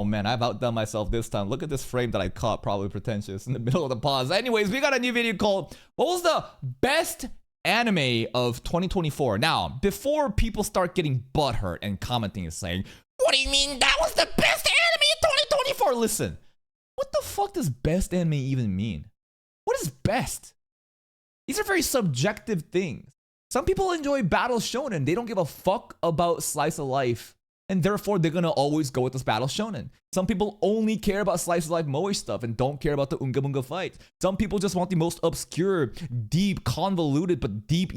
Oh man, I've outdone myself this time. Look at this frame that I caught, probably pretentious, in the middle of the pause. Anyways, we got a new video called What was the best anime of 2024? Now, before people start getting butthurt and commenting and saying, what do you mean that was the best anime in 2024? Listen, what the fuck does best anime even mean? What is best? These are very subjective things. Some people enjoy battle shonen. They don't give a fuck about slice of life. And therefore, they're gonna always go with this battle shonen. Some people only care about slice of life moe stuff and don't care about the unga bunga fight. Some people just want the most obscure, deep, convoluted, but deep,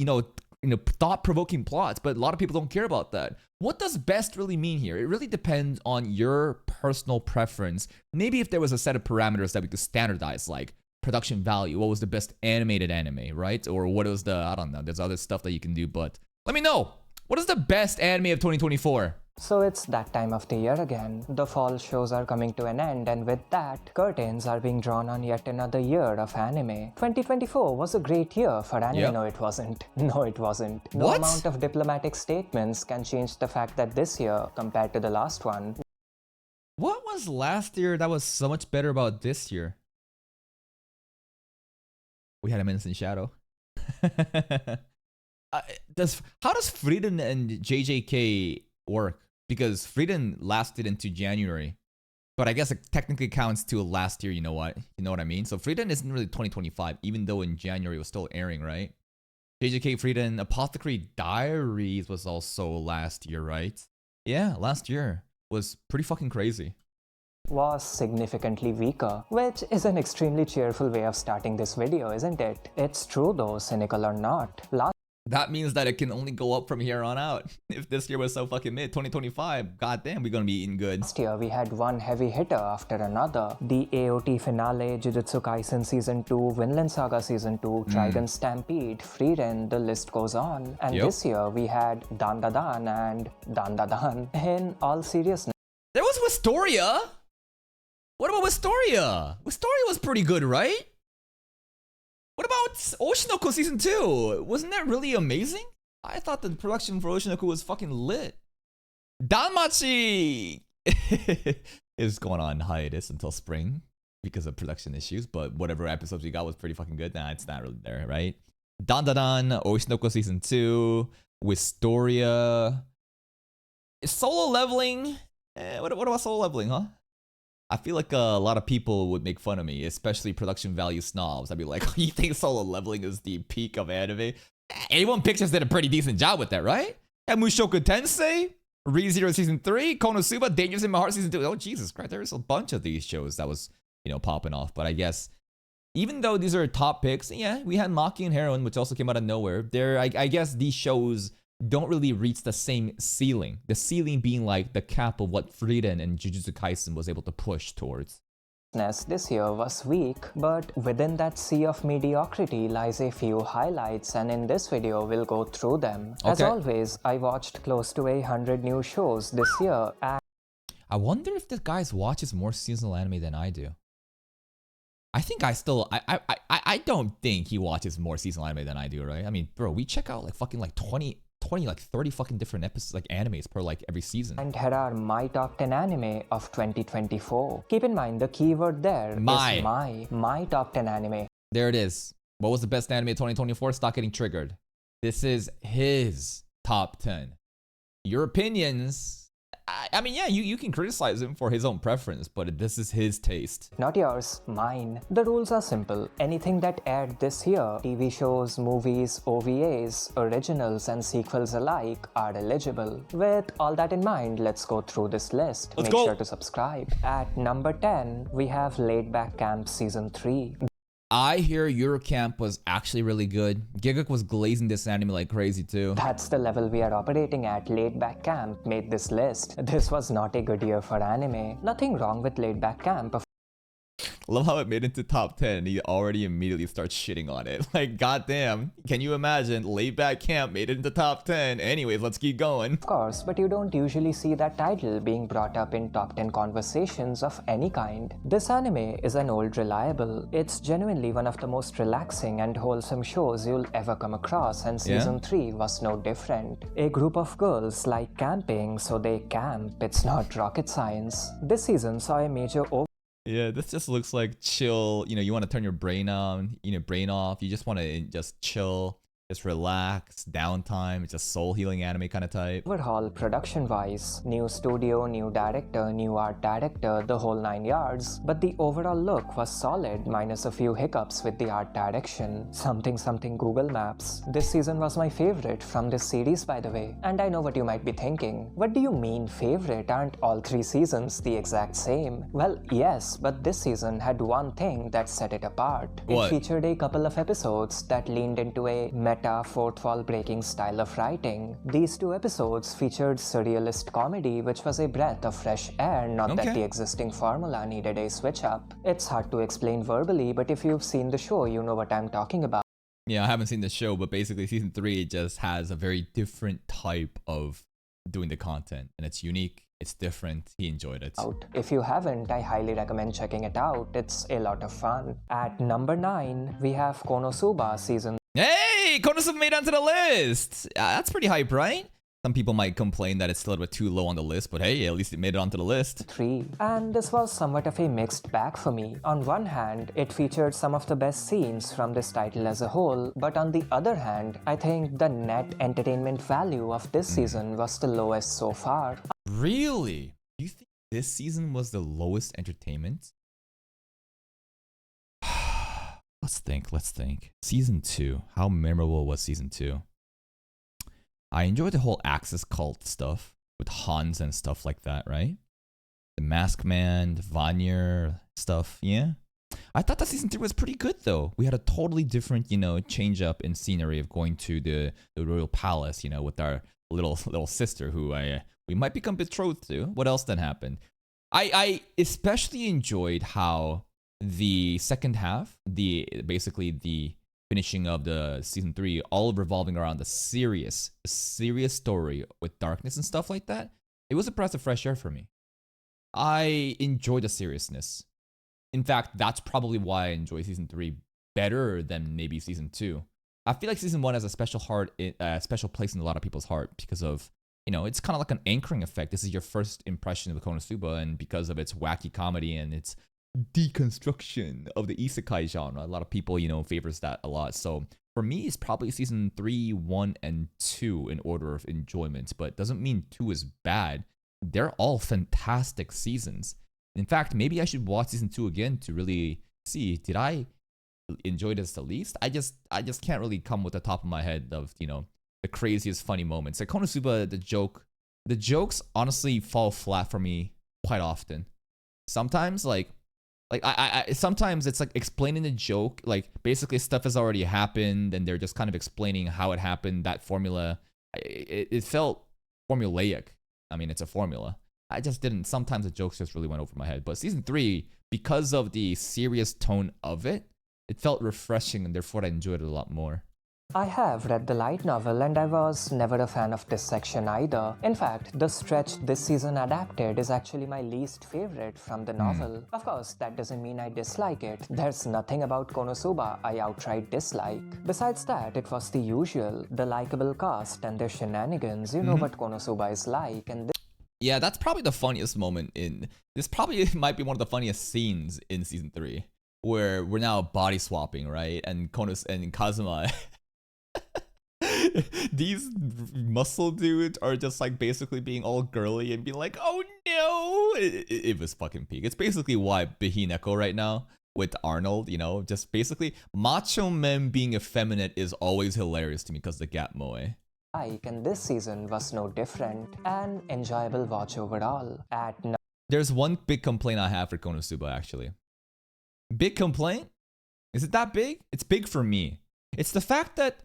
thought-provoking plots. But a lot of people don't care about that. What does best really mean here? It really depends on your personal preference. Maybe if there was a set of parameters that we could standardize, like production value, what was the best animated anime, right? Or what was the, I don't know, there's other stuff that you can do, but let me know. What is the best anime of 2024? So it's that time of the year again. The fall shows are coming to an end, and with that, curtains are being drawn on yet another year of anime. 2024 was a great year for anime. Yep. No, it wasn't. No, it wasn't. No What? amount of diplomatic statements can change the fact that this year, compared to the last one, What was last year that was so much better about this year? We had a Menace in Shadow. How does Frieden and JJK work? Because Frieden lasted into January, but I guess it technically counts to last year. You know what? You know what I mean? So Frieden isn't really 2025, even though in January it was still airing, right? JJK Frieden Apothecary Diaries was also last year, right? Yeah, last year was pretty fucking crazy. was significantly weaker, which is an extremely cheerful way of starting this video, isn't it? It's true though, cynical or not. That means that it can only go up from here on out. If this year was so fucking mid, 2025, goddamn, we're gonna be eating good. Last year we had one heavy hitter after another. The AOT finale, Jujutsu Kaisen Season 2, Vinland Saga Season 2, Trigun Stampede, Frieren, the list goes on. And Yep. this year we had Dandadan and Dandadan. In all seriousness, There was Wistoria. What about Wistoria? Wistoria was pretty good, right? What about Oshinoko Season 2? Wasn't that really amazing? I thought the production for Oshinoko was fucking lit. Danmachi is going on hiatus until spring because of production issues, but whatever episodes we got was pretty fucking good. Nah, it's not really there, right? Dandadan, Oshinoko Season 2, Wistoria. Solo Leveling? What about Solo Leveling, huh? I feel like a lot of people would make fun of me, especially production value snobs. I'd be like, you think Solo Leveling is the peak of anime? A1 Pictures did a pretty decent job with that, right? And Mushoku Tensei, ReZero Season 3, Konosuba, Dangerous in My Heart Season 2. Oh, Jesus Christ, there's a bunch of these shows that was, popping off. But I guess, even though these are top picks, yeah, we had Maki and Heroine, which also came out of nowhere. I guess these shows don't really reach the same ceiling. The ceiling being like the cap of what Frieren and Jujutsu Kaisen was able to push towards. this year was weak, but within that sea of mediocrity lies a few highlights, and in this video we'll go through them. As Okay. always, I watched close to 100 new shows this year, and I wonder if the guys watches more seasonal anime than I do. I think I don't think he watches more seasonal anime than I do, right? I mean, bro, we check out like fucking like 20, 30 fucking different episodes, like animes per like every season. And here are my top 10 anime of 2024. Keep in mind the keyword there is my top 10 anime. There it is. What was the best anime of 2024? Stop getting triggered. This is his top 10. Your opinions, I mean, yeah, you can criticize him for his own preference, but this is his taste. Not yours, mine. The rules are simple. Anything that aired this year, TV shows, movies, OVAs, originals and sequels alike are eligible. With all that in mind, let's go through this list. Let's Make go. sure to subscribe. At number 10, we have Laid Back Camp Season 3. I hear Eurocamp was actually really good. Gigak was glazing this anime like crazy too. That's the level we are operating at. Laid Back Camp made this list. This was not a good year for anime. Nothing wrong with Laid Back Camp. Love how it made it to top 10 and he already immediately starts shitting on it. Like, goddamn, can you imagine? Laid Back Camp made it into top 10. Anyways, let's keep going. Of course, but you don't usually see that title being brought up in top 10 conversations of any kind. This anime is an old reliable. It's genuinely one of the most relaxing and wholesome shows you'll ever come across, and season 3 was no different. A group of girls like camping, so they camp. It's not rocket science. This season saw a major Yeah, this just looks like chill. You know, you want to turn your brain on, brain off. You just want to just chill, just relax, downtime. It's a soul healing anime kind of type. overhaul production-wise. New studio, new director, new art director, the whole 9 yards. But the overall look was solid, minus a few hiccups with the art direction. Something Google Maps. This season was my favorite from this series, by the way. And I know what you might be thinking. What do you mean favorite? Aren't all 3 seasons the exact same? Well, yes, but this season had one thing that set it apart. What? It featured a couple of episodes that leaned into a meta fourth wall breaking style of writing. These 2 episodes featured surrealist comedy, which was a breath of fresh air, not that the existing formula needed a switch up. It's hard to explain verbally, but if you've seen the show, you know what I'm talking about. Yeah, I haven't seen the show, but basically season 3 just has a very different type of doing the content, and it's unique. It's different. He enjoyed it. If you haven't, I highly recommend checking it out. It's a lot of fun. At number 9, we have Konosuba season Hey, Konosuba made it onto the list. That's pretty hype, right? Some people might complain that it's a little bit too low on the list, but hey, at least it made it onto the list. 3. And this was somewhat of a mixed bag for me. On one hand, it featured some of the best scenes from this title as a whole, but on the other hand, I think the net entertainment value of this season was the lowest so far. Really? You think this season was the lowest entertainment? Let's think. Season 2. How memorable was season 2? I enjoyed the whole Axis cult stuff with Hans and stuff like that, right? The Mask Man, the Vanir stuff, yeah? I thought that season 3 was pretty good though. We had a totally different, change up in scenery of going to the royal palace, with our little sister who we might become betrothed to. What else then happened? I especially enjoyed how the second half, basically the finishing of the season 3, all revolving around the serious story with darkness and stuff like that. It was a breath of fresh air for me. I enjoy the seriousness. In fact, that's probably why I enjoy season 3 better than maybe season 2. I feel like season 1 has a special special place in a lot of people's heart because of, it's kind of like an anchoring effect. This is your first impression of Konosuba, and because of its wacky comedy and its deconstruction of the isekai genre, a lot of people, favors that a lot. So for me, it's probably season 3, 1, and 2 in order of enjoyment, but doesn't mean 2 is bad. They're all fantastic seasons. In fact, maybe I should watch season 2 again to really see, did I enjoy this the least? I just can't really come with the top of my head of, the craziest funny moments. Like Konosuba, the jokes honestly fall flat for me quite often. Sometimes sometimes it's like explaining the joke, like basically stuff has already happened and they're just kind of explaining how it happened. That formula, it felt formulaic. I mean, it's a formula. I just didn't. Sometimes the jokes just really went over my head. But season 3, because of the serious tone of it, it felt refreshing and therefore I enjoyed it a lot more. I have read the light novel and I was never a fan of this section either. In fact, the stretch this season adapted is actually my least favorite from the novel. Of course, that doesn't mean I dislike it. There's nothing about Konosuba I outright dislike. Besides that, it was the usual, the likable cast and their shenanigans. You know what Konosuba is like, and yeah, that's probably the funniest moment this probably might be one of the funniest scenes in season 3, where we're now body swapping, right? And Kazuma these muscle dudes are just like basically being all girly and being like, oh no, it was fucking peak. It's basically why Behineko right now with Arnold, just basically macho men being effeminate is always hilarious to me because the Gap Moe. and this season was no different. An enjoyable watch overall. There's one big complaint I have for Konosuba actually. Big complaint? Is it that big? It's big for me. It's the fact that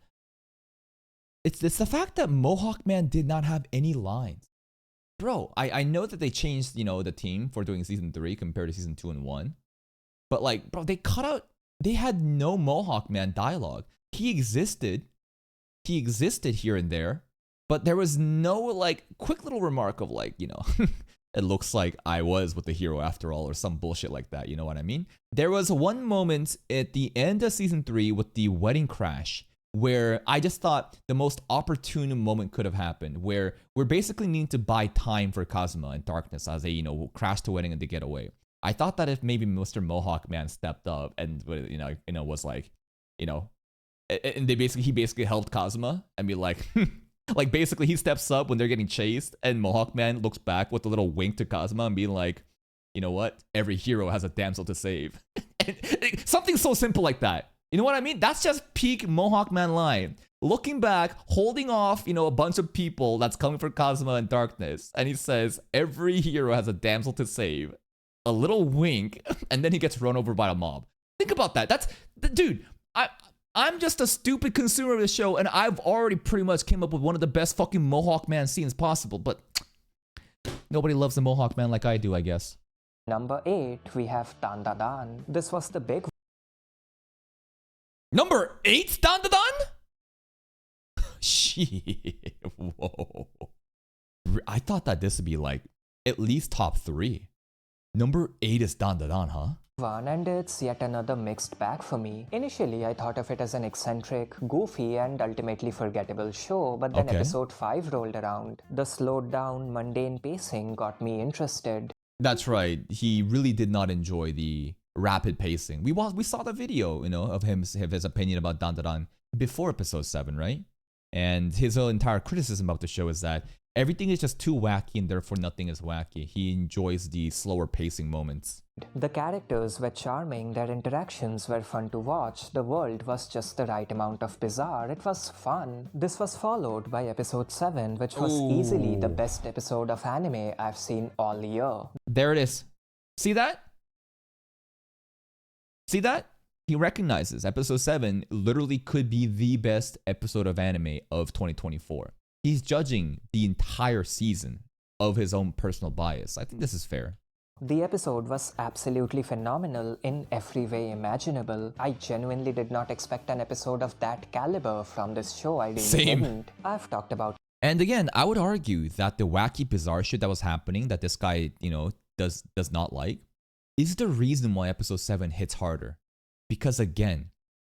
Mohawk Man did not have any lines. Bro, I know that they changed, the team for doing season 3 compared to season 2 and 1. But like, bro, they cut out. They had no Mohawk Man dialogue. He existed here and there, but there was no like quick little remark of like, you know, it looks like I was with the hero after all, or some bullshit like that. You know what I mean? There was one moment at the end of season 3 with the wedding crash where I just thought the most opportune moment could have happened, where we're basically needing to buy time for Kazuma and Darkness as they, you know, crash the wedding and they get away. I thought that if maybe Mr. Mohawk Man stepped up and, you know, was like, you know, and he basically helped Kazuma and be like, like basically he steps up when they're getting chased and Mohawk Man looks back with a little wink to Kazuma and being like, you know what? Every hero has a damsel to save. Something so simple like that. You know what I mean? That's just peak Mohawk Man line. Looking back, holding off, you know, a bunch of people that's coming for Kazuma and Darkness. And he says, every hero has a damsel to save. A little wink, and then he gets run over by a mob. Think about that. That's, dude, I'm just a stupid consumer of the show, and I've already pretty much came up with one of the best fucking Mohawk Man scenes possible, but nobody loves the Mohawk Man like I do, I guess. Number 8, we have Dan Da Dan. This was the big Number 8, Dan Da Dan? Shit. Whoa. I thought that this would be like at least top 3. Number 8 is Dan Da Dan, huh? one, and it's yet another mixed bag for me. Initially, I thought of it as an eccentric, goofy, and ultimately forgettable show, but then episode 5 rolled around. The slowed down, mundane pacing got me interested. That's right. He really did not enjoy the rapid pacing. We saw the video, you know, of his opinion about Dan Da Dan before episode 7, right? And his whole entire criticism of the show is that everything is just too wacky and therefore nothing is wacky. He enjoys the slower pacing moments. The characters were charming, their interactions were fun to watch, the world was just the right amount of bizarre, it was fun. This was followed by episode 7, which was easily the best episode of anime I've seen all year. There it is. See that? See that? He recognizes episode 7 literally could be the best episode of anime of 2024. He's judging the entire season of his own personal bias. I think this is fair. The episode was absolutely phenomenal in every way imaginable. I genuinely did not expect an episode of that caliber from this show. I really didn't. I've talked about. And again, I would argue that the wacky, bizarre shit that was happening that this guy, you know, does not like, is the reason why episode 7 hits harder. Because again,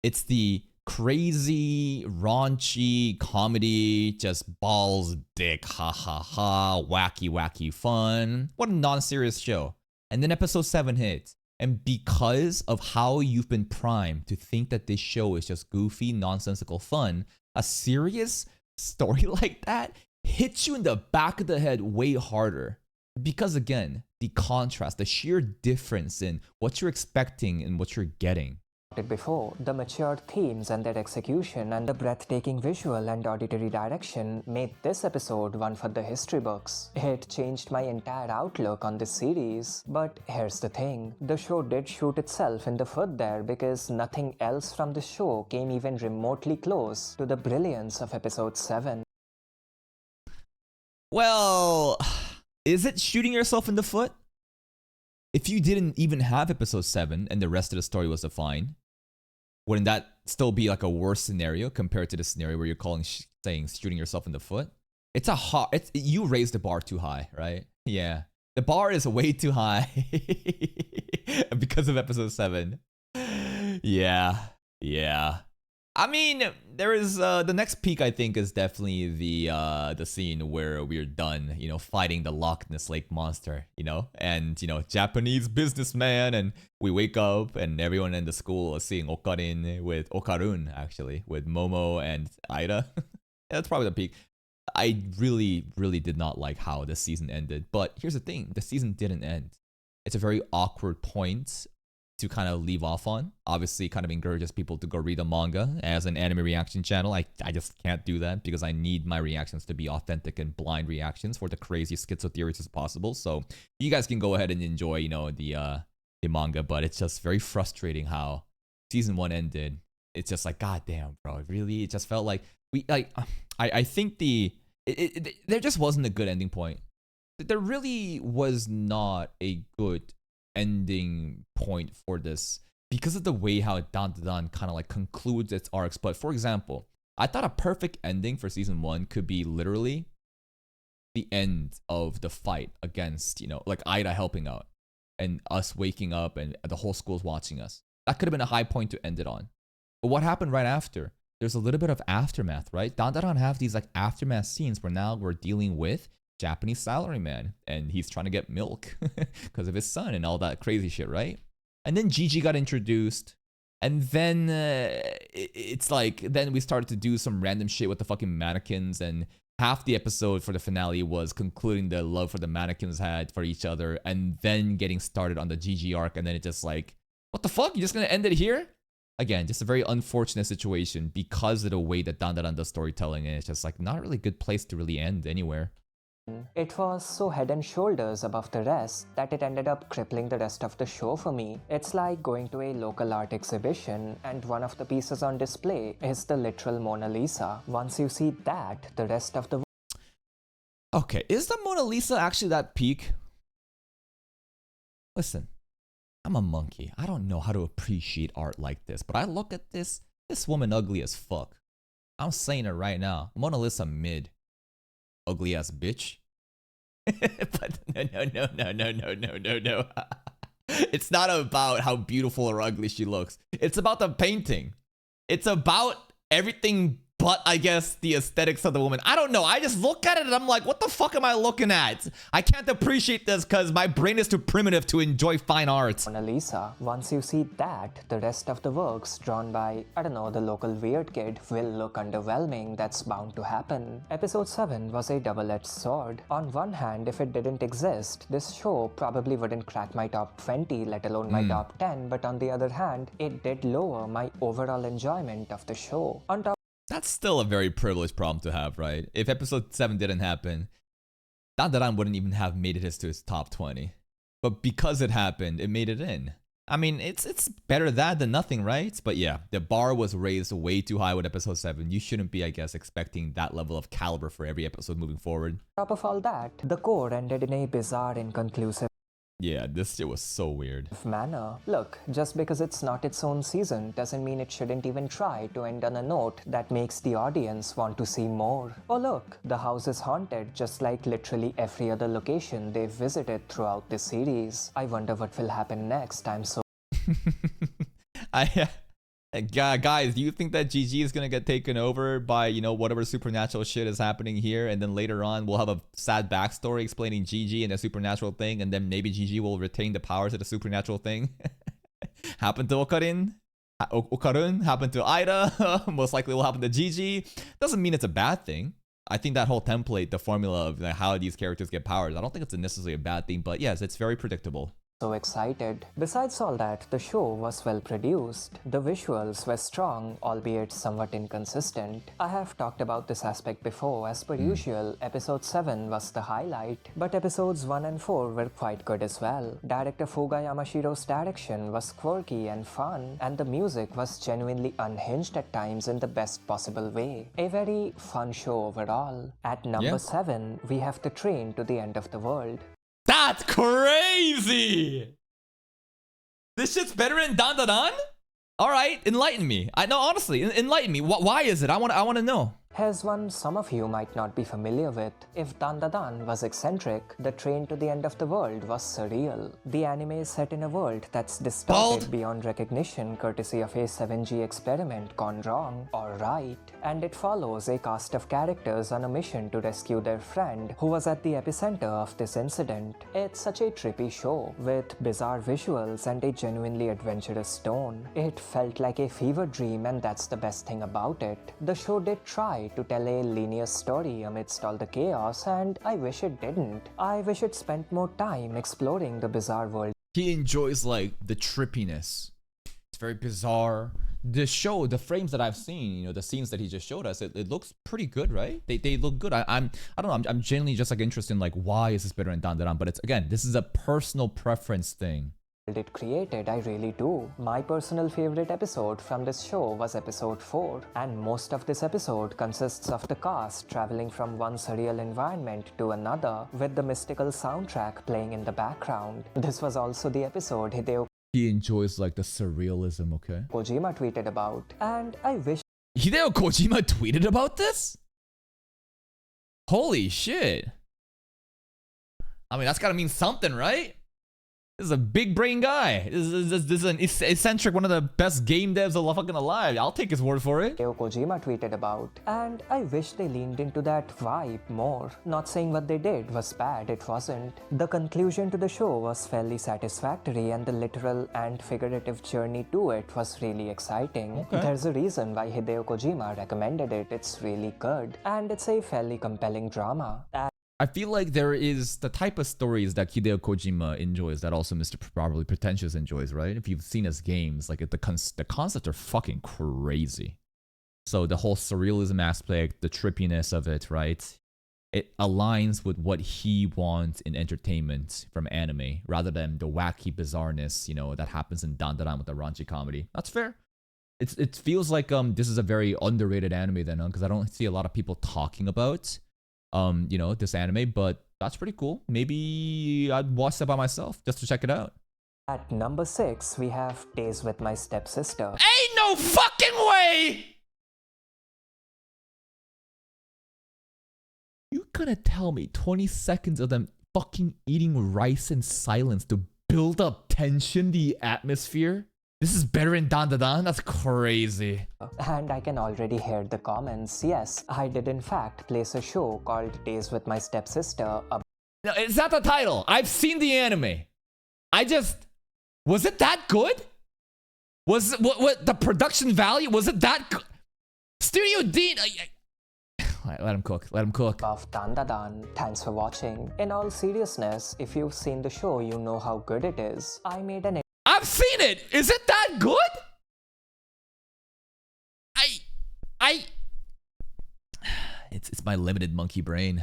it's the crazy, raunchy comedy, just balls, dick, ha ha ha, wacky fun. What a non-serious show. And then episode 7 hits. And because of how you've been primed to think that this show is just goofy, nonsensical fun, a serious story like that hits you in the back of the head way harder. Because again, the contrast, the sheer difference in what you're expecting and what you're getting. Before, the mature themes and their execution and the breathtaking visual and auditory direction made this episode one for the history books. It changed my entire outlook on this series. But here's the thing, the show did shoot itself in the foot there because nothing else from the show came even remotely close to the brilliance of episode 7. Well, is it shooting yourself in the foot? If you didn't even have episode 7 and the rest of the story was fine, wouldn't that still be like a worse scenario compared to the scenario where you're saying shooting yourself in the foot? You raised the bar too high, right? Yeah. The bar is way too high because of episode 7. Yeah. I mean, there is the next peak. I think is definitely the scene where we're done, you know, fighting the Loch Ness Lake monster, you know, and you know, Japanese businessman, and we wake up and everyone in the school is seeing Okarun actually with Momo and Ida. That's probably the peak. I really did not like how the season ended, but here's the thing: the season didn't end. It's a very awkward point to kind of leave off on. Obviously kind of encourages people to go read a manga. As an anime reaction channel, I just can't do that because I need my reactions to be authentic and blind reactions for the crazy schizo theories as possible. So you guys can go ahead and enjoy, you know, the manga, but it's just very frustrating how season 1 ended. It's just like, god damn, bro, really? It just felt like I think there just wasn't a good ending point. There really was not a good ending point for this because of the way how Dan Da Dan kind of like concludes its arcs. But for example, I thought a perfect ending for season 1 could be literally the end of the fight against, you know, like Ida helping out and us waking up and the whole school's watching us. That could have been a high point to end it on. But what happened right after? There's a little bit of aftermath, right? Dan Da Dan have these like aftermath scenes where now we're dealing with Japanese salaryman and he's trying to get milk because of his son and all that crazy shit, right? And then Gigi got introduced. And then it's like, then we started to do some random shit with the fucking mannequins, and half the episode for the finale was concluding the love for the mannequins had for each other, and then getting started on the Gigi arc, and then it just like, what the fuck? You're just gonna end it here? Again, just a very unfortunate situation because of the way that Dan Da Dan does storytelling, and it's just like not a really good place to really end anywhere. It was so head and shoulders above the rest that it ended up crippling the rest of the show for me. It's like going to a local art exhibition and one of the pieces on display is the literal Mona Lisa. Once you see that, the rest of the... Okay, is the Mona Lisa actually that peak? Listen, I'm a monkey. I don't know how to appreciate art like this, but I look at this woman ugly as fuck. I'm saying it right now. Mona Lisa mid. Ugly ass bitch. But no. It's not about how beautiful or ugly she looks. It's about the painting. It's about everything but, I guess, the aesthetics of the woman. I don't know. I just look at it and I'm like, what the fuck am I looking at? I can't appreciate this because my brain is too primitive to enjoy fine art. Mona Lisa. Once you see that, the rest of the works drawn by, I don't know, the local weird kid will look underwhelming. That's bound to happen. Episode 7 was a double-edged sword. On one hand, if it didn't exist, this show probably wouldn't crack my top 20, let alone my top 10. But on the other hand, it did lower my overall enjoyment of the show. On top That's still a very privileged problem to have, right? If episode 7 didn't happen, Dan Da Dan wouldn't even have made it to his top 20. But because it happened, it made it in. I mean, it's better that than nothing, right? But yeah, the bar was raised way too high with episode 7. You shouldn't be, I guess, expecting that level of caliber for every episode moving forward. top of all that, the core ended in a bizarre, inconclusive Yeah, this shit was so weird. manner. Look, just because it's not its own season doesn't mean it shouldn't even try to end on a note that makes the audience want to see more. Oh look, the house is haunted just like literally every other location they've visited throughout this series. I wonder what will happen next. I'm so Guys, do you think that GG is gonna get taken over by, you know, whatever supernatural shit is happening here, and then later on we'll have a sad backstory explaining GG and the supernatural thing, and then maybe GG will retain the powers of the supernatural thing? Happened to Okarun, happened to Ida, most likely will happen to GG. Doesn't mean it's a bad thing. I think that whole template, the formula of like, how these characters get powers, I don't think it's necessarily a bad thing, but yes, it's very predictable. excited. Besides all that, the show was well produced. The visuals were strong, albeit somewhat inconsistent. I have talked about this aspect before. As per usual, episode 7 was the highlight, but episodes 1 and 4 were quite good as well. Director Fuga Yamashiro's direction was quirky and fun, and the music was genuinely unhinged at times in the best possible way. A very fun show overall. At number 7, we have The Train to the End of the World. That's crazy! This shit's better than Dan Da Dan? Alright, enlighten me. I know, honestly, enlighten me. Why is it? I want to know. Here's one some of you might not be familiar with. If Dan Da Dan was eccentric, The Train to the End of the World was surreal. The anime is set in a world that's distorted beyond recognition courtesy of a 7G experiment gone wrong or right, and it follows a cast of characters on a mission to rescue their friend who was at the epicenter of this incident. It's such a trippy show with bizarre visuals and a genuinely adventurous tone. It felt like a fever dream, and that's the best thing about it. The show did try to tell a linear story amidst all the chaos, and I wish it didn't. I wish it spent more time exploring the bizarre world. He enjoys like the trippiness. It's very bizarre. The show, the frames that I've seen, you know, the scenes that he just showed us, it looks pretty good, right? They look good. I don't know. I'm genuinely just like interested in like why is this better than Dan Da Dan? But it's again, this is a personal preference thing. it created, I really do. My personal favorite episode from this show was episode 4, and most of this episode consists of the cast traveling from one surreal environment to another with the mystical soundtrack playing in the background. This was also the episode Hideo He enjoys like the surrealism, okay? Kojima tweeted about, and I wish Hideo Kojima tweeted about this? Holy shit. I mean, that's gotta mean something, right? This is a big brain guy. This is an eccentric, one of the best game devs fucking alive. I'll take his word for it. Hideo Kojima tweeted about, and I wish they leaned into that vibe more. Not saying what they did was bad, it wasn't. The conclusion to the show was fairly satisfactory, and the literal and figurative journey to it was really exciting. Okay. There's a reason why Hideo Kojima recommended it. It's really good, and it's a fairly compelling drama. I feel like there is the type of stories that Hideo Kojima enjoys that also Mr. Probably Pretentious enjoys, right? If you've seen his games, like the concepts are fucking crazy. So the whole surrealism aspect, the trippiness of it, right? It aligns with what he wants in entertainment from anime, rather than the wacky bizarreness, you know, that happens in Dandadan with the raunchy comedy. That's fair. It feels like this is a very underrated anime then, because I don't see a lot of people talking about you know, this anime, but that's pretty cool. Maybe I'd watch that by myself just to check it out. At number 6, we have Days with My Stepsister. Ain't no fucking way! You gonna tell me 20 seconds of them fucking eating rice in silence to build up tension, the atmosphere? This is better in Dandadan? That's crazy. And I can already hear the comments. Yes, I did in fact place a show called Days with My Stepsister. No, it's not the title. I've seen the anime. Was it that good? Was it, what the production value? Was it that good? Studio Dean. Let him cook. Let him cook. Of Dandadan. Thanks for watching. In all seriousness, if you've seen the show, you know how good it is. I made an I've seen it. Is it that good? It's my limited monkey brain.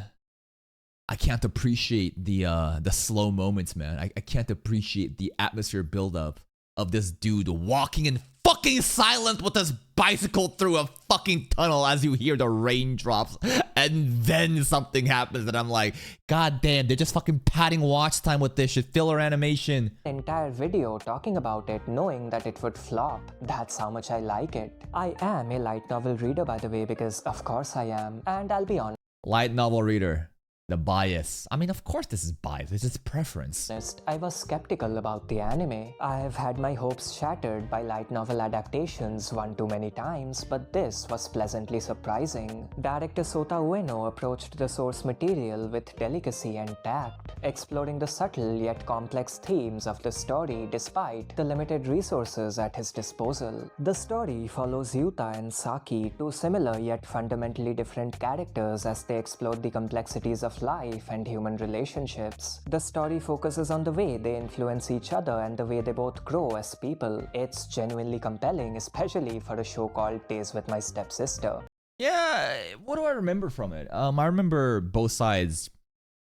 I can't appreciate the slow moments, man. I can't appreciate the atmosphere buildup of this dude walking in fucking silence with his bicycle through a fucking tunnel as you hear the raindrops, and then something happens and I'm like, god damn, they're just fucking padding watch time with this shit, filler animation. entire video talking about it, knowing that it would flop. That's how much I like it. I am a light novel reader, by the way, because of course I am, and I'll be honest. Light novel reader. The bias. I mean, of course this is bias. It's just preference. I was skeptical about the anime. I have had my hopes shattered by light novel adaptations one too many times, but this was pleasantly surprising. Director Sota Ueno approached the source material with delicacy and tact, exploring the subtle yet complex themes of the story despite the limited resources at his disposal. The story follows Yuta and Saki, two similar yet fundamentally different characters, as they explore the complexities of life and human relationships. The story focuses on the way they influence each other and the way they both grow as people. It's genuinely compelling, especially for a show called Days with My Stepsister. Yeah, what do I remember from it? I remember both sides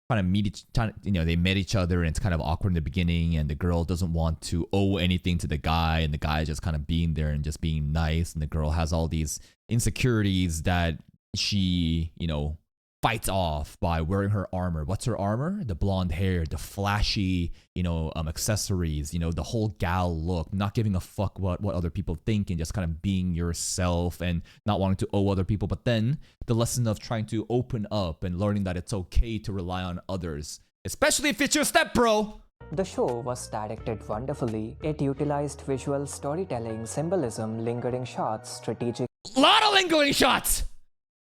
kind of they met each other and it's kind of awkward in the beginning, and the girl doesn't want to owe anything to the guy, and the guy is just kind of being there and just being nice, and the girl has all these insecurities that she, you know, fights off by wearing her armor. What's her armor? The blonde hair, the flashy, you know, accessories, you know, the whole gal look, not giving a fuck what other people think and just kind of being yourself and not wanting to owe other people. But then the lesson of trying to open up and learning that it's okay to rely on others, especially if it's your stepbro. The show was directed wonderfully. It utilized visual storytelling, symbolism, lingering shots, strategic Lot of lingering shots!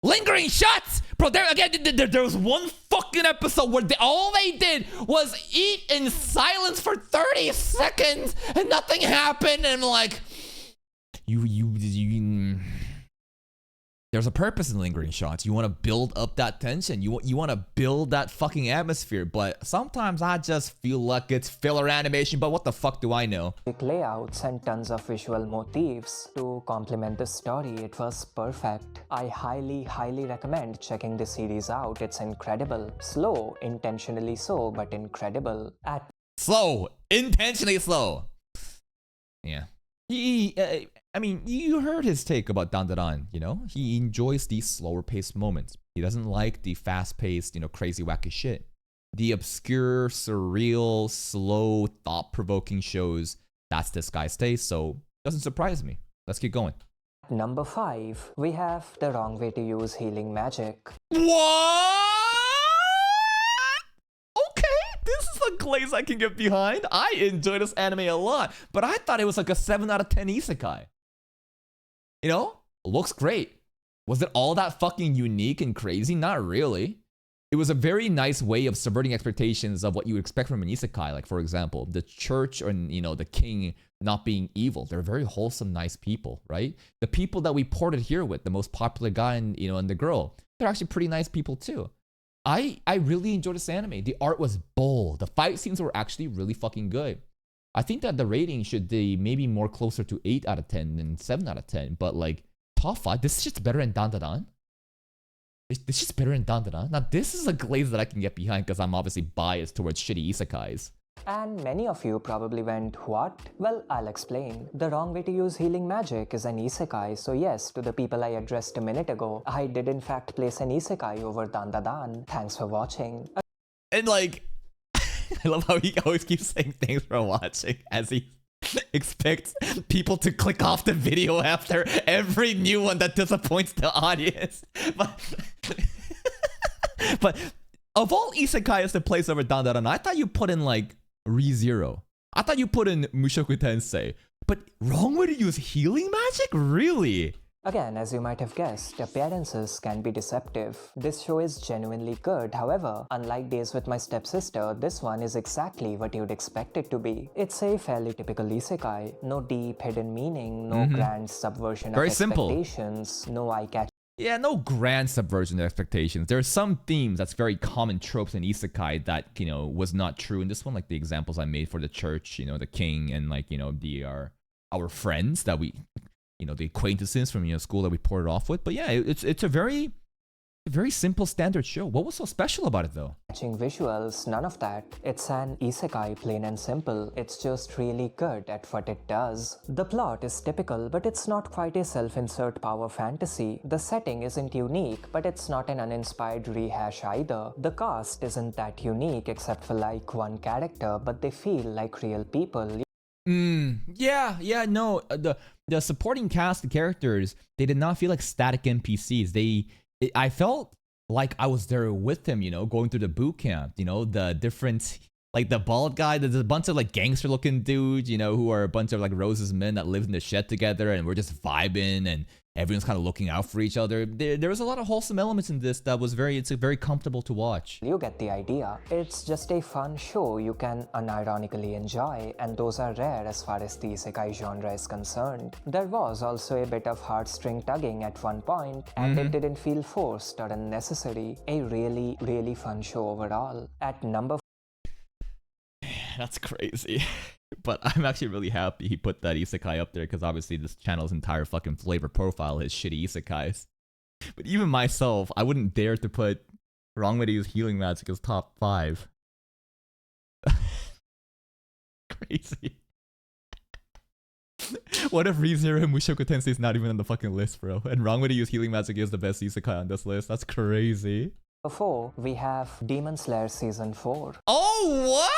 Lingering shots! Bro, there was one fucking episode where all they did was eat in silence for 30 seconds and nothing happened, and I'm like, there's a purpose in lingering shots. You want to build up that tension. You want to build that fucking atmosphere. But sometimes I just feel like it's filler animation. But what the fuck do I know? layouts and tons of visual motifs to complement the story. It was perfect. I highly recommend checking the series out. It's incredible. Slow, intentionally so, but incredible. Slow. Intentionally slow. Yeah. I mean, you heard his take about Dandadan, you know? He enjoys these slower paced moments. He doesn't like the fast paced, you know, crazy wacky shit. The obscure, surreal, slow, thought provoking shows, that's this guy's taste, so doesn't surprise me. Let's keep going. Number 5, we have The Wrong Way to Use Healing Magic. What? Okay, this is a glaze I can get behind. I enjoy this anime a lot, but I thought it was like a 7 out of 10 isekai. You know, looks great. Was it all that fucking unique and crazy? Not really. It was a very nice way of subverting expectations of what you would expect from an isekai. Like, for example, the church and, you know, the king not being evil. They're very wholesome, nice people, right? The people that we ported here with, the most popular guy and, you know, and the girl, they're actually pretty nice people too. I really enjoyed this anime. The art was bold. The fight scenes were actually really fucking good. I think that the rating should be maybe more closer to 8 out of 10 than 7 out of 10. But like, top 5, this is just better than Dandadan. This is better than Dandadan. Now, this is a glaze that I can get behind because I'm obviously biased towards shitty isekais. And many of you probably went, what? Well, I'll explain. The Wrong Way to Use Healing Magic is an isekai, so yes, to the people I addressed a minute ago, I did in fact place an isekai over Dandadan. Thanks for watching. And like, I love how he always keeps saying thanks for watching as he expects people to click off the video after every new one that disappoints the audience. But of all isekais to place over Dandadan, I thought you put in like ReZero. I thought you put in Mushoku Tensei. But Wrong Way to Use Healing Magic? Really? Again, as you might have guessed, appearances can be deceptive. This show is genuinely good, however, unlike Days with My Stepsister, this one is exactly what you'd expect it to be. It's a fairly typical isekai, no deep hidden meaning, no grand subversion Very of simple. expectations, no eye-catching. Yeah, no grand subversion of expectations. There are some themes that's very common tropes in isekai that, you know, was not true in this one, like the examples I made for the church, you know, the king, and like, you know, our friends that we, you know, the acquaintances from, you know, school that we poured off with. But yeah, it's a very simple standard show. What was so special about it though? Visuals, none of that. It's an isekai, plain and simple. It's just really good at what it does. The plot is typical, but it's not quite a self-insert power fantasy. The setting isn't unique, but it's not an uninspired rehash either. The cast isn't that unique except for like one character, but they feel like real people. Yeah, no. The supporting cast, the characters, they did not feel like static NPCs. I felt like I was there with him, you know, going through the boot camp, you know, the different, like the bald guy, there's a bunch of like gangster looking dudes, you know, who are a bunch of like Rose's men that live in the shed together, and we're just vibing and everyone's kind of looking out for each other. There was a lot of wholesome elements in this that was it's very comfortable to watch. You get the idea. It's just a fun show you can unironically enjoy, and those are rare as far as the isekai genre is concerned. There was also a bit of heartstring tugging at one point, and it didn't feel forced or unnecessary. A really, really fun show overall. At number That's crazy. But I'm actually really happy he put that isekai up there, because obviously this channel's entire fucking flavor profile is shitty isekais. But even myself, I wouldn't dare to put Wrong Way to Use Healing Magic as top 5. Crazy. What if ReZero and Mushoku Tensei is not even on the fucking list, bro? And Wrong Way to Use Healing Magic is the best isekai on this list? That's crazy. 4, we have Demon Slayer Season 4. Oh, what?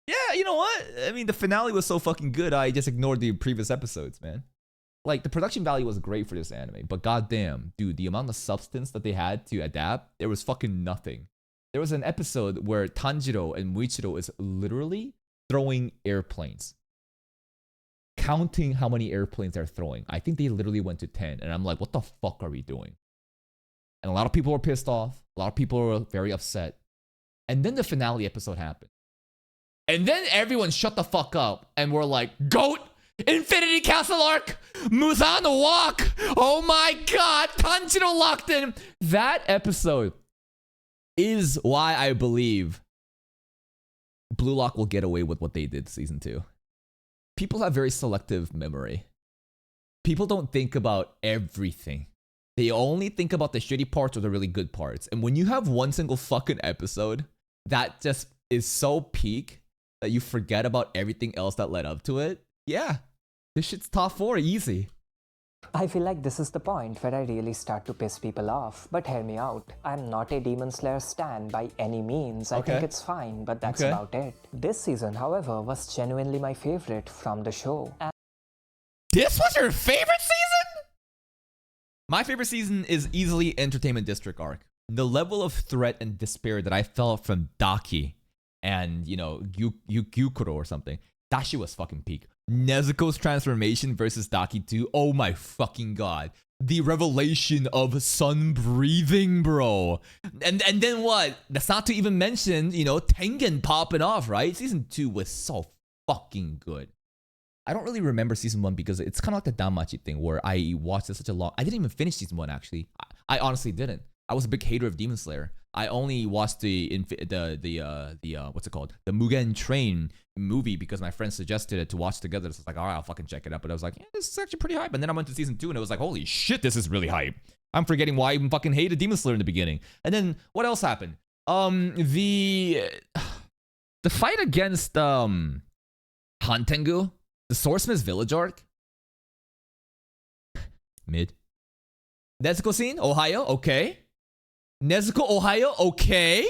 Yeah, you know what? I mean, the finale was so fucking good, I just ignored the previous episodes, man. Like, the production value was great for this anime, but goddamn, dude, the amount of substance that they had to adapt, there was fucking nothing. There was an episode where Tanjiro and Muichiro is literally throwing airplanes. Counting how many airplanes they're throwing. I think they literally went to 10, and I'm like, what the fuck are we doing? And a lot of people were pissed off. A lot of people were very upset. And then the finale episode happened. And then everyone shut the fuck up and we're like, GOAT! Infinity Castle arc! Muzan walk! Oh my god! Tanjiro locked in! That episode is why I believe Blue Lock will get away with what they did season 2. People have very selective memory. People don't think about everything. They only think about the shitty parts or the really good parts. And when you have one single fucking episode that just is so peak that you forget about everything else that led up to it, yeah, this shit's top 4 easy. I feel like this is the point where I really start to piss people off, but hear me out. I'm not a Demon Slayer stan by any means. I think it's fine, but that's about it. This season, however, was genuinely my favorite from the show. This was your favorite season? My favorite season is easily Entertainment District arc. The level of threat and despair that I felt from Daki and, you know, Gyukuro or something, that shit was fucking peak. Nezuko's transformation versus Daki 2, oh my fucking god. The revelation of sun breathing, bro. And then what? That's not to even mention, you know, Tengen popping off, right? Season 2 was so fucking good. I don't really remember season 1 because it's kind of like the Danmachi thing where I watched it such a long... I didn't even finish season 1, actually. I honestly didn't. I was a big hater of Demon Slayer. I only watched the what's it called? The Mugen Train movie because my friend suggested it to watch together. So I was like, all right, I'll fucking check it out. But I was like, yeah, this is actually pretty hype. And then I went to season 2 and it was like, holy shit, this is really hype. I'm forgetting why I even fucking hated Demon Slayer in the beginning. And then what else happened? The fight against Hantengu, the Swordsmith's Village arc. Mid. Nezuko scene, Ohio, okay. Nezuko, Ohio, okay.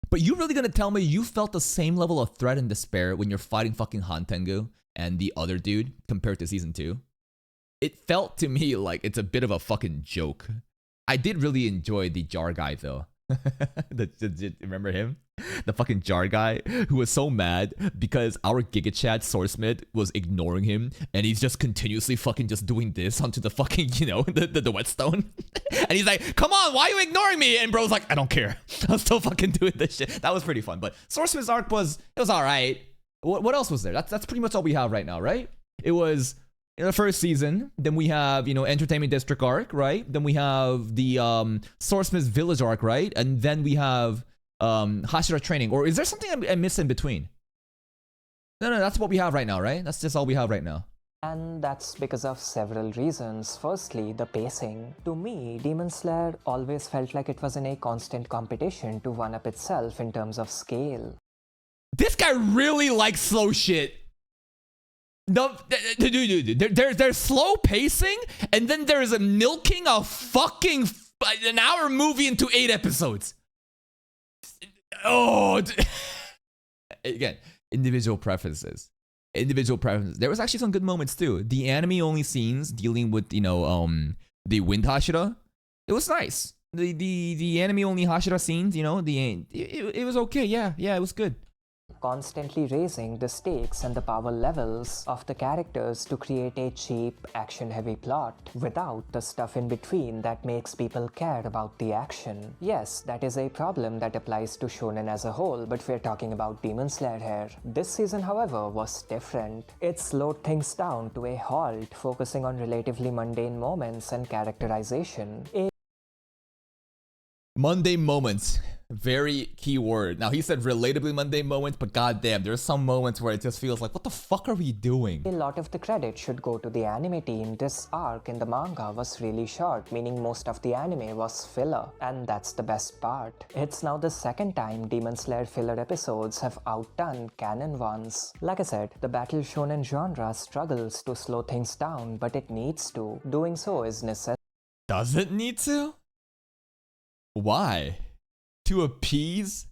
But you really gonna tell me you felt the same level of threat and despair when you're fighting fucking Hantengu and the other dude compared to season 2? It felt to me like it's a bit of a fucking joke. I did really enjoy the jar guy though. Remember him? The fucking jar guy who was so mad because our Giga Chad Swordsmith was ignoring him and he's just continuously fucking just doing this onto the fucking, you know, the whetstone. And he's like, come on, why are you ignoring me? And bro's like, I don't care. I'm still fucking doing this shit. That was pretty fun. But Swordsmith's arc was all right. What else was there? That's pretty much all we have right now, right? It was in the first season. Then we have, you know, Entertainment District arc, right? Then we have the Swordsmith's Village arc, right? And then we have Hashira training. Or is there something I missed in between? No, that's what we have right now, right? That's just all we have right now. And that's because of several reasons. Firstly, the pacing. To me, Demon Slayer always felt like it was in a constant competition to one-up itself in terms of scale. This guy really likes slow shit. No, dude, there's slow pacing, and then there's a milking a fucking an hour movie into 8 episodes. Oh, again, individual preferences. There was actually some good moments too. The anime only scenes dealing with, you know, the Wind Hashira, it was nice. The anime only Hashira scenes, you know, it was okay. Yeah, it was good. Constantly raising the stakes and the power levels of the characters to create a cheap, action-heavy plot without the stuff in between that makes people care about the action. Yes, that is a problem that applies to shonen as a whole, but we're talking about Demon Slayer here. This season, however, was different. It slowed things down to a halt, focusing on relatively mundane moments and characterization. Mundane moments. Very key word. Now, he said relatably mundane moments, but goddamn, there's some moments where it just feels like, what the fuck are we doing? A lot of the credit should go to the anime team. This arc in the manga was really short, meaning most of the anime was filler, and that's the best part. It's now the second time Demon Slayer filler episodes have outdone canon ones. Like I said, the battle shonen genre struggles to slow things down, but it needs to. Doing so is necessary. Does it need to? Why? To appease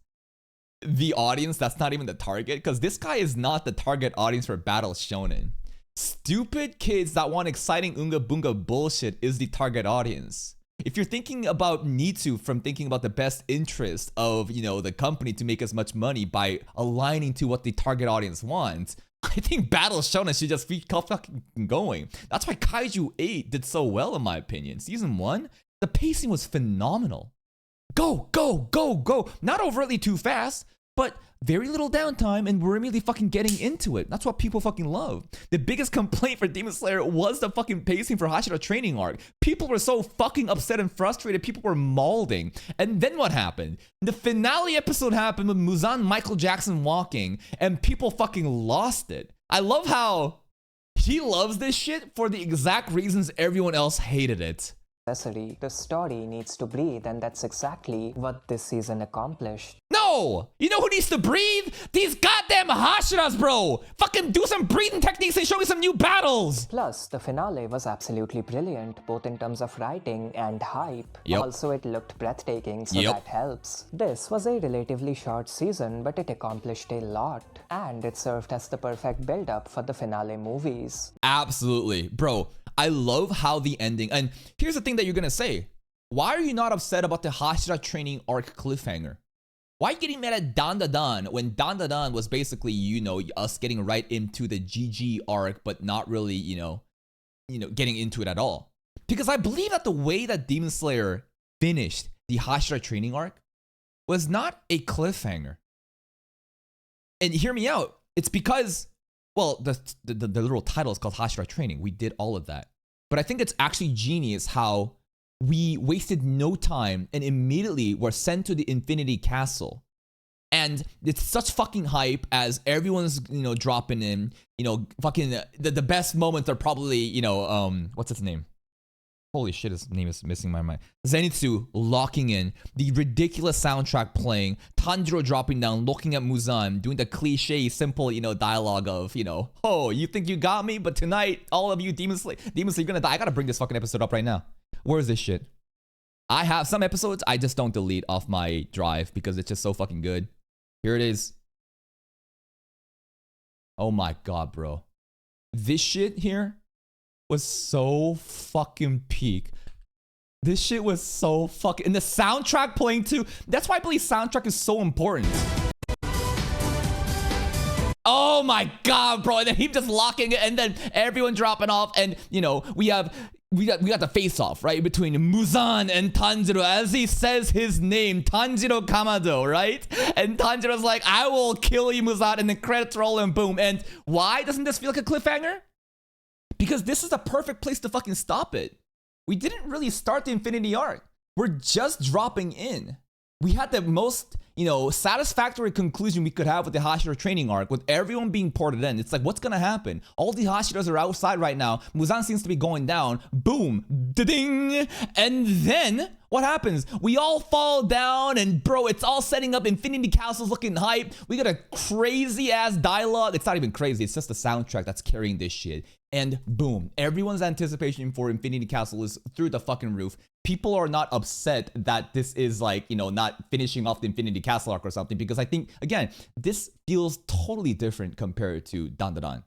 the audience that's not even the target? Because this guy is not the target audience for battle shonen. Stupid kids that want exciting unga bunga bullshit is the target audience. If you're thinking about Nitsu from thinking about the best interest of, you know, the company to make as much money by aligning to what the target audience wants, I think battle shonen should just keep fucking going. That's why Kaiju 8 did so well, in my opinion. Season 1, the pacing was phenomenal. Go, go, go, go. Not overtly too fast, but very little downtime, and we're immediately fucking getting into it. That's what people fucking love. The biggest complaint for Demon Slayer was the fucking pacing for Hashira training arc. People were so fucking upset and frustrated. People were mauling. And then what happened? The finale episode happened with Muzan Michael Jackson walking, and people fucking lost it. I love how he loves this shit for the exact reasons everyone else hated it. necessary. The story needs to breathe, and that's exactly what this season accomplished. No! You know who needs to breathe? These goddamn Hashiras, bro! Fucking do some breathing techniques and show me some new battles! Plus, the finale was absolutely brilliant, both in terms of writing and hype. Yep. Also, it looked breathtaking, so Yep. that helps. This was a relatively short season, but it accomplished a lot. And it served as the perfect build-up for the finale movies. Absolutely. Bro, I love how the ending... And here's the thing that you're gonna say. Why are you not upset about the Hashira training arc cliffhanger? Why are you getting mad at Dandadan when Dandadan was basically, you know, us getting right into the GG arc, but not really, you know, getting into it at all? Because I believe that the way that Demon Slayer finished the Hashira training arc was not a cliffhanger. And hear me out. It's because, well, the literal title is called Hashira Training. We did all of that. But I think it's actually genius how we wasted no time and immediately were sent to the Infinity Castle. And it's such fucking hype as everyone's, you know, dropping in, you know, fucking the best moments are probably, you know, what's his name? Holy shit, his name is missing my mind. Zenitsu locking in, the ridiculous soundtrack playing, Tanjiro dropping down, looking at Muzan, doing the cliche, simple, you know, dialogue of, you know, oh, you think you got me? But tonight, all of you Demon Slayer, you're gonna die. I gotta bring this fucking episode up right now. Where is this shit? I have some episodes I just don't delete off my drive because it's just so fucking good. Here it is. Oh my god, bro. This shit here was so fucking peak. This shit was so fucking... And the soundtrack playing too. That's why I believe soundtrack is so important. Oh my god, bro. And then him just locking it and then everyone dropping off. And, you know, we got the face-off, right? Between Muzan and Tanjiro. As he says his name, Tanjiro Kamado, right? And Tanjiro's like, I will kill you, Muzan. And the credits roll and boom. And why doesn't this feel like a cliffhanger? Because this is the perfect place to fucking stop it. We didn't really start the Infinity arc. We're just dropping in. We had the most, you know, satisfactory conclusion we could have with the Hashira training arc, with everyone being ported in. It's like, what's gonna happen? All the Hashiras are outside right now. Muzan seems to be going down. Boom. Da-ding. And then what happens? We all fall down and bro, it's all setting up. Infinity Castle's looking hype. We got a crazy ass dialogue. It's not even crazy. It's just the soundtrack that's carrying this shit. And boom, everyone's anticipation for Infinity Castle is through the fucking roof. People are not upset that this is like, you know, not finishing off the Infinity Castle arc or something, because I think, again, this feels totally different compared to Dandadan.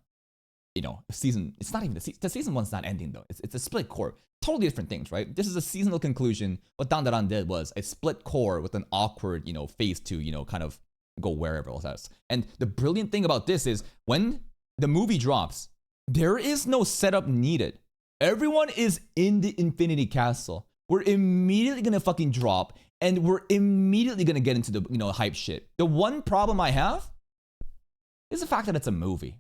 You know, season, it's not even the season one's not ending though. It's a split core. Totally different things, right? This is a seasonal conclusion. What Dandadan did was a split core with an awkward, you know, phase to, you know, kind of go wherever else. And the brilliant thing about this is when the movie drops, there is no setup needed. Everyone is in the Infinity Castle. We're immediately gonna fucking drop and we're immediately gonna get into the, you know, hype shit. The one problem I have is the fact that it's a movie.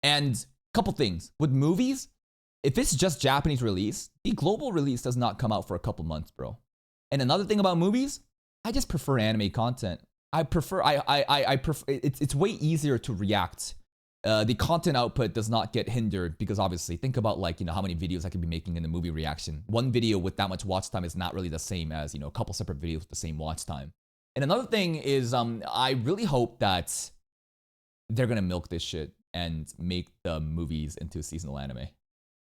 And a couple things. With movies, if it's just Japanese release, the global release does not come out for a couple months, bro. And another thing about movies, I just prefer anime content. I prefer it's way easier to react. The content output does not get hindered because obviously think about like, you know, how many videos I could be making in the movie reaction. One video with that much watch time is not really the same as, you know, a couple separate videos with the same watch time. And another thing is I really hope that they're gonna milk this shit and make the movies into seasonal anime.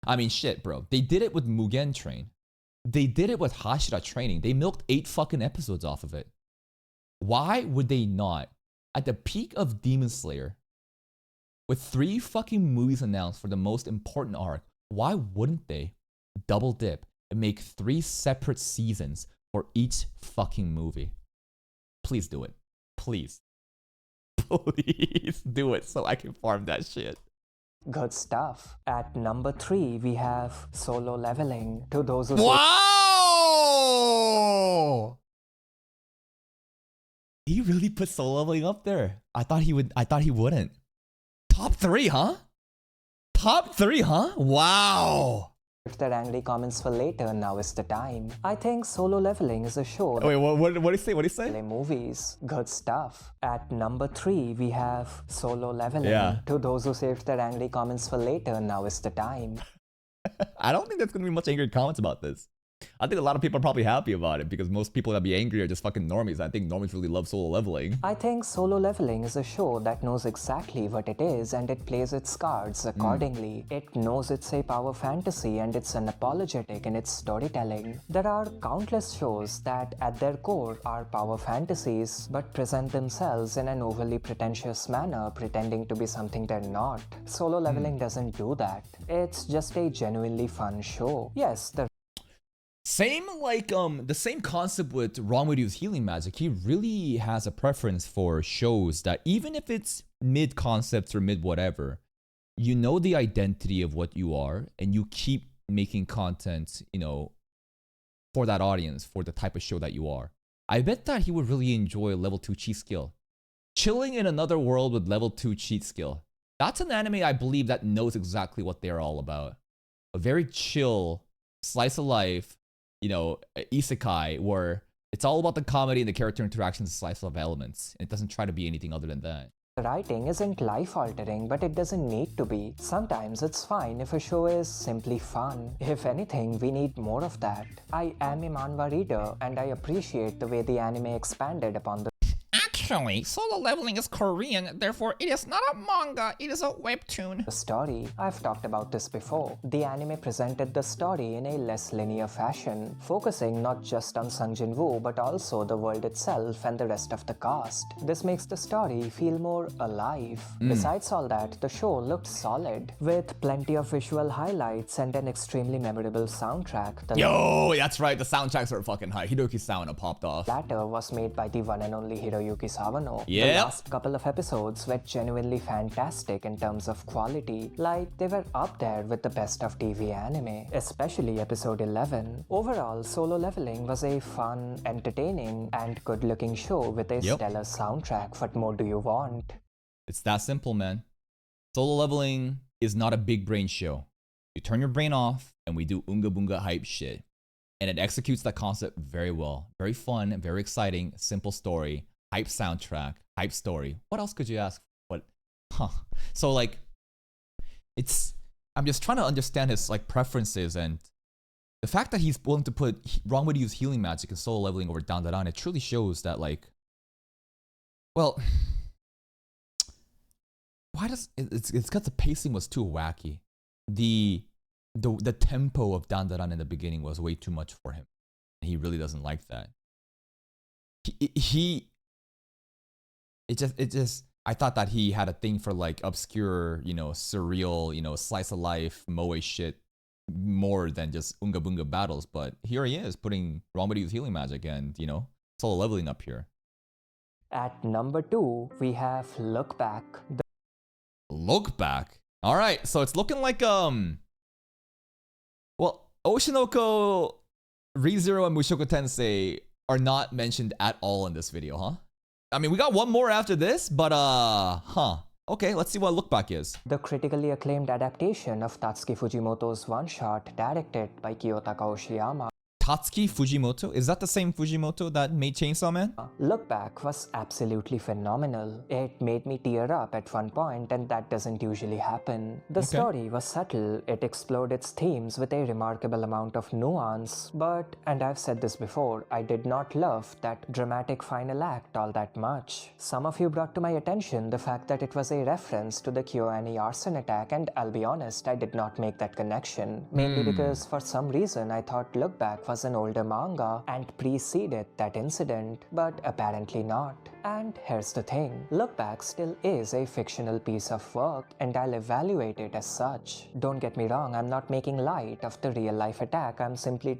I mean, shit, bro. They did it with Mugen Train. They did it with Hashira Training. They milked 8 fucking episodes off of it. Why would they not, at the peak of Demon Slayer, with 3 fucking movies announced for the most important arc, why wouldn't they double dip and make 3 separate seasons for each fucking movie? Please do it. Please. Please do it so I can farm that shit. Good stuff. At number 3, we have Solo Leveling. To those who Wow! He really put Solo Leveling up there. I thought he wouldn't. Top 3, huh? Top 3, huh? Wow. If their angry comments for later, now is the time. I think Solo Leveling is a show. Wait, what did he say? What did he say? Movies. Good stuff. At number 3, we have Solo Leveling. Yeah. To those who saved their angry comments for later, now is the time. I don't think there's gonna be much angry comments about this. I think a lot of people are probably happy about it because most people that be angry are just fucking normies. I think normies really love Solo Leveling. I think Solo Leveling is a show that knows exactly what it is and it plays its cards accordingly. It knows it's a power fantasy and it's unapologetic in its storytelling. There are countless shows that at their core are power fantasies but present themselves in an overly pretentious manner, pretending to be something they're not. Solo Leveling doesn't do that. It's just a genuinely fun show. Yes, the Same like the same concept with Wrong With You's Healing Magic. He really has a preference for shows that even if it's mid concepts or mid whatever, you know the identity of what you are and you keep making content, you know, for that audience, for the type of show that you are. I bet that he would really enjoy level 2 cheat skill. Chilling in another world with level 2 cheat skill. That's an anime I believe that knows exactly what they're all about. A very chill slice of life, you know, isekai where it's all about the comedy and the character interactions, slice of elements. It doesn't try to be anything other than that. writing isn't life-altering, but it doesn't need to be. Sometimes it's fine if a show is simply fun. If anything, we need more of that. I am a manhwa reader, and I appreciate the way the anime expanded upon the Actually, Solo Leveling is Korean, therefore it is not a manga, it is a webtoon. story. I've talked about this before. The anime presented the story in a less linear fashion, focusing not just on Sung Jin-woo but also the world itself and the rest of the cast. This makes the story feel more alive. Besides all that, the show looked solid, with plenty of visual highlights and an extremely memorable soundtrack. The Yo, that's right. The soundtracks are fucking high. Hiroki Sawano popped off. latter was made by the one and only Hiroyuki Sawano. The Yep. last couple of episodes were genuinely fantastic in terms of quality, like they were up there with the best of TV anime, especially episode 11. Overall, Solo Leveling was a fun, entertaining, and good-looking show with a Yep. stellar soundtrack. What more do you want? It's that simple, man. Solo Leveling is not a big brain show. You turn your brain off and we do Unga Bunga hype shit. And it executes that concept very well. Very fun, very exciting, simple story, hype soundtrack, hype story. What else could you ask? So like, I'm just trying to understand his like preferences, and the fact that he's willing to put Wrong With You's Healing Magic and Solo Leveling over Dandadan, it truly shows that like, well, why does it's because the pacing was too wacky. The tempo of Dandadan in the beginning was way too much for him. He really doesn't like that. I thought that he had a thing for like obscure, you know, surreal, you know, slice of life moe shit more than just Unga Bunga battles. But here he is putting Wrong With You's Healing Magic and, you know, Solo Leveling up here. At number 2, we have Look Back. Look Back. All right, so it's looking like well, Oshinoko, ReZero, and Mushoku Tensei are not mentioned at all in this video, huh? I mean, we got one more after this, but okay, let's see what Look Back is. The critically acclaimed adaptation of Tatsuki Fujimoto's one-shot directed by Kiyotaka Oshiyama. Tatsuki Fujimoto? Is that the same Fujimoto that made Chainsaw Man? Look Back was absolutely phenomenal. It made me tear up at one point, and that doesn't usually happen. The story was subtle, it explored its themes with a remarkable amount of nuance, but, and I've said this before, I did not love that dramatic final act all that much. Some of you brought to my attention the fact that it was a reference to the KyoAni arson attack, and I'll be honest, I did not make that connection. Mainly because for some reason I thought Look Back was an older manga and preceded that incident, but apparently not. And here's the thing, Look Back still is a fictional piece of work, and I'll evaluate it as such. Don't get me wrong, I'm not making light of the real life attack, I'm simply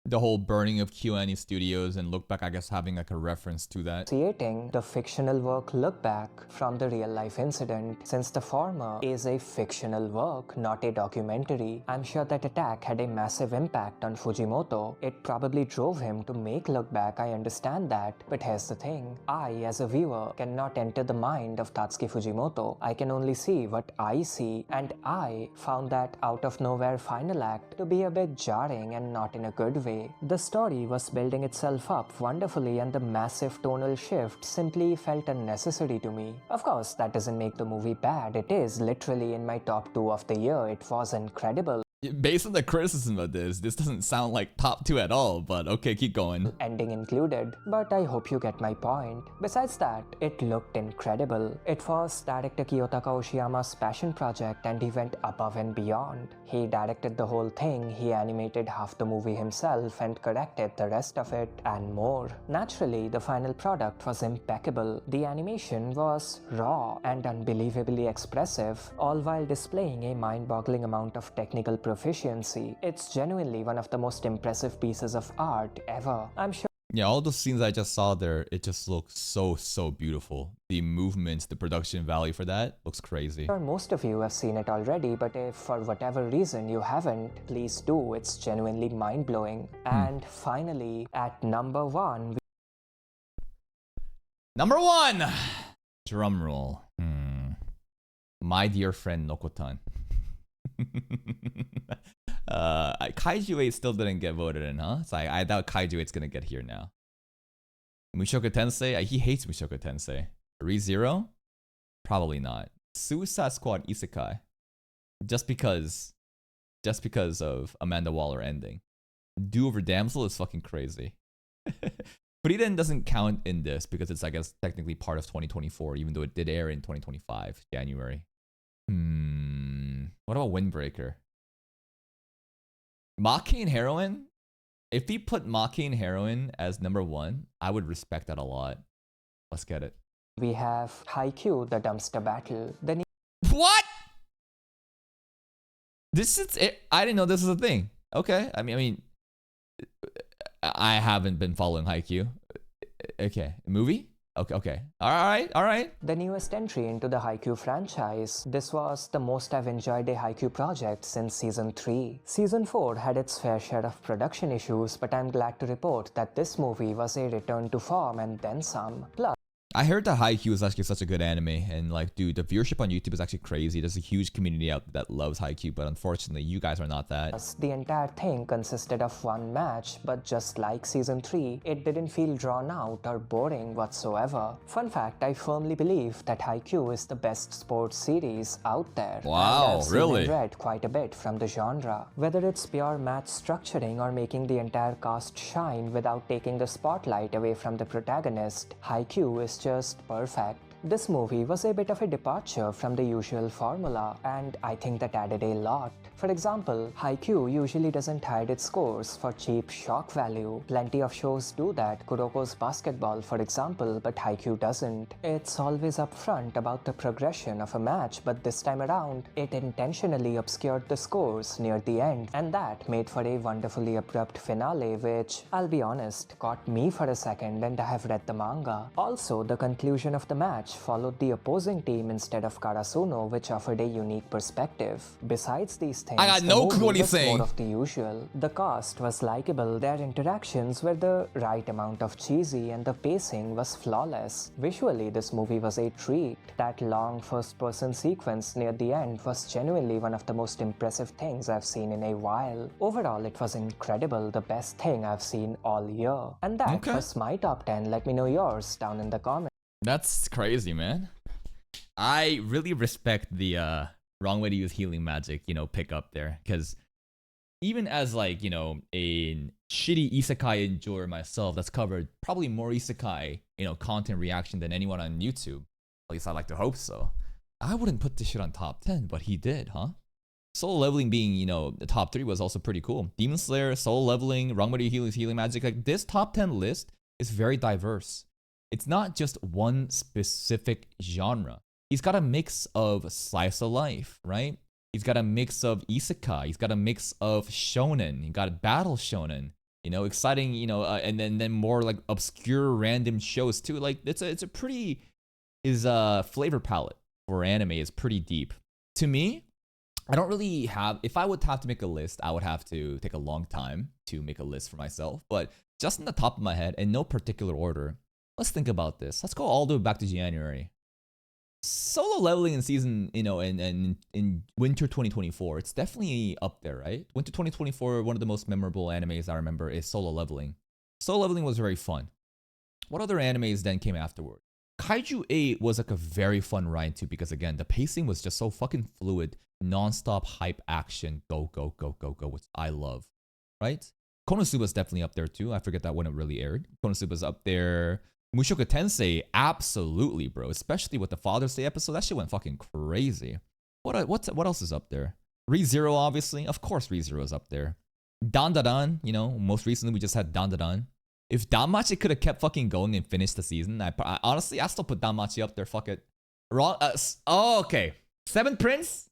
The whole burning of KyoAni Studios and Look Back, I guess, having like a reference to that. dissociating the fictional work Look Back from the real life incident, since the former is a fictional work, not a documentary. I'm sure that attack had a massive impact on Fujimoto. It probably drove him to make Look Back, I understand that, but here's the thing. I, as a viewer, cannot enter the mind of Tatsuki Fujimoto. I can only see what I see, and I found that out of nowhere final act to be a bit jarring and not in a good way. The story was building itself up wonderfully, and the massive tonal shift simply felt unnecessary to me. Of course, that doesn't make the movie bad. It is literally in my top 2 of the year. It was incredible. Based on the criticism of this doesn't sound like top 2 at all, but okay, keep going. Ending included, but I hope you get my point. Besides that, it looked incredible. It was director Kiyotaka Oshiyama's passion project and he went above and beyond. He directed the whole thing, he animated half the movie himself and corrected the rest of it and more. Naturally, the final product was impeccable. The animation was raw and unbelievably expressive, all while displaying a mind-boggling amount of technical proficiency. It's genuinely one of the most impressive pieces of art ever. I'm sure Yeah, all those scenes I just saw there, it just looks so beautiful. The movements, the production value for that looks crazy. most of you have seen it already, but if for whatever reason you haven't, please do. It's genuinely mind-blowing. And finally, at number 1, Number 1! Drum roll. My dear friend Nokotan. Kaiju 8 still didn't get voted in, huh? So I doubt Kaiju 8's gonna get here now. Mushoku Tensei? He hates Mushoku Tensei. ReZero? Probably not. Suicide Squad Isekai. Just because of Amanda Waller ending. Do Over Damsel is fucking crazy. Frieren doesn't count in this because it's, I guess, technically part of 2024, even though it did air in 2025, January. What about Windbreaker? Machine Heroine? If we put Machine Heroine as number 1, I would respect that a lot. Let's get it. we have Haikyuu, the dumpster battle. The What? This is it. I didn't know this was a thing. Okay. I mean, I haven't been following Haikyuu. Okay. Movie? Okay. All right. The newest entry into the Haikyuu franchise, this was the most I've enjoyed a Haikyuu project since Season 3. Season 4 had its fair share of production issues, but I'm glad to report that this movie was a return to form and then some. Plus, I heard that Haikyuu is actually such a good anime, and like, dude, the viewership on YouTube is actually crazy. There's a huge community out that loves Haikyuu, but unfortunately, you guys are not that. the entire thing consisted of one match, but just like Season 3, it didn't feel drawn out or boring whatsoever. Fun fact, I firmly believe that Haikyuu is the best sports series out there. Wow, And I've seen really? and read quite a bit from the genre. Whether it's pure match structuring or making the entire cast shine without taking the spotlight away from the protagonist, Haikyuu is just perfect. This movie was a bit of a departure from the usual formula, and I think that added a lot. For example, Haikyuu usually doesn't hide its scores for cheap shock value. Plenty of shows do that, Kuroko's Basketball for example, but Haikyuu doesn't. It's always upfront about the progression of a match, but this time around, it intentionally obscured the scores near the end, and that made for a wonderfully abrupt finale which, I'll be honest, caught me for a second, and I have read the manga. Also, the conclusion of the match followed the opposing team instead of Karasuno, which offered a unique perspective. Besides these things, I got the no movie clue what he's was saying. more of the usual. The cast was likable, their interactions were the right amount of cheesy, and the pacing was flawless. Visually, this movie was a treat. That long first-person sequence near the end was genuinely one of the most impressive things I've seen in a while. Overall, it was incredible, the best thing I've seen all year. And that Okay. was my top 10. Let me know yours down in the comments. That's crazy, man. I really respect the wrong way to use healing magic, pick up there. Because even as like, a shitty isekai enjoyer myself that's covered probably more isekai, content reaction than anyone on YouTube. At least I like to hope so. I wouldn't put this shit on top 10, but he did, huh? Solo Leveling being, the top 3 was also pretty cool. Demon Slayer, Solo Leveling, Wrong Way to Use Healing Magic. Like, this top 10 list is very diverse. It's not just one specific genre. He's got a mix of slice of life, right? He's got a mix of isekai. He's got a mix of shonen. He got battle shonen. Exciting. And then more like obscure random shows too. Like it's a pretty his flavor palette for anime is pretty deep. To me, I don't really have. If I would have to make a list, I would have to take a long time to make a list for myself. But just in the top of my head, in no particular order. Let's think about this. Let's go all the way back to January. Solo Leveling in season, in winter 2024, it's definitely up there, right? Winter 2024, one of the most memorable animes I remember is Solo Leveling. Solo Leveling was very fun. What other animes then came afterward? Kaiju 8 was like a very fun ride too, because again, the pacing was just so fucking fluid, non-stop hype action, go, go, go, go, go, which I love, right? Konosuba's definitely up there too. I forget that when it really aired. Konosuba's up there. Mushoku Tensei, absolutely, bro. Especially with the Father's Day episode, that shit went fucking crazy. What else is up there? ReZero, obviously. Of course ReZero is up there. Dandadan, you know, most recently we just had Dandadan. If Danmachi could have kept fucking going and finished the season, I honestly, I still put Danmachi up there. Fuck it. Wrong. Oh, okay. Seventh Prince?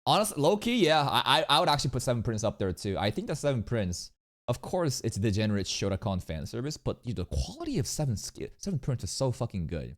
Honestly, low-key, yeah. I would actually put Seventh Prince up there too. I think that Seventh Prince, of course, it's degenerate Shotokan fan service, but the quality of Seventh Prince is so fucking good.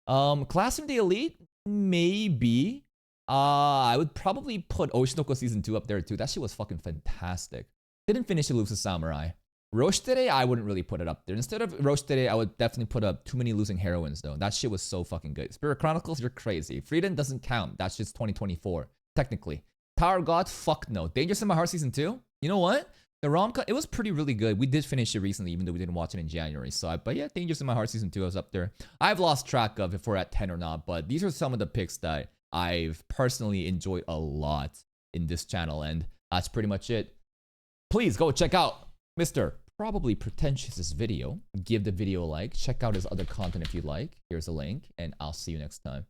Classroom the Elite? Maybe. I would probably put Oshinoko Season 2 up there too. That shit was fucking fantastic. Didn't finish Elusive Samurai. Roshite, I wouldn't really put it up there. Instead of Roshite, I would definitely put up Too Many Losing Heroines though. That shit was so fucking good. Spirit Chronicles, you're crazy. Frieden doesn't count. That's just 2024, technically. Tower God, fuck no. Dangerous in My Heart Season 2? You know what? The rom-com, it was really good. We did finish it recently, even though we didn't watch it in January. But yeah, Dangerous in My Heart Season 2 was up there. I've lost track of if we're at 10 or not, but these are some of the picks that I've personally enjoyed a lot in this channel, and that's pretty much it. Please go check out Mr. Probably Pretentious's video. Give the video a like. Check out his other content if you like. Here's a link, and I'll see you next time.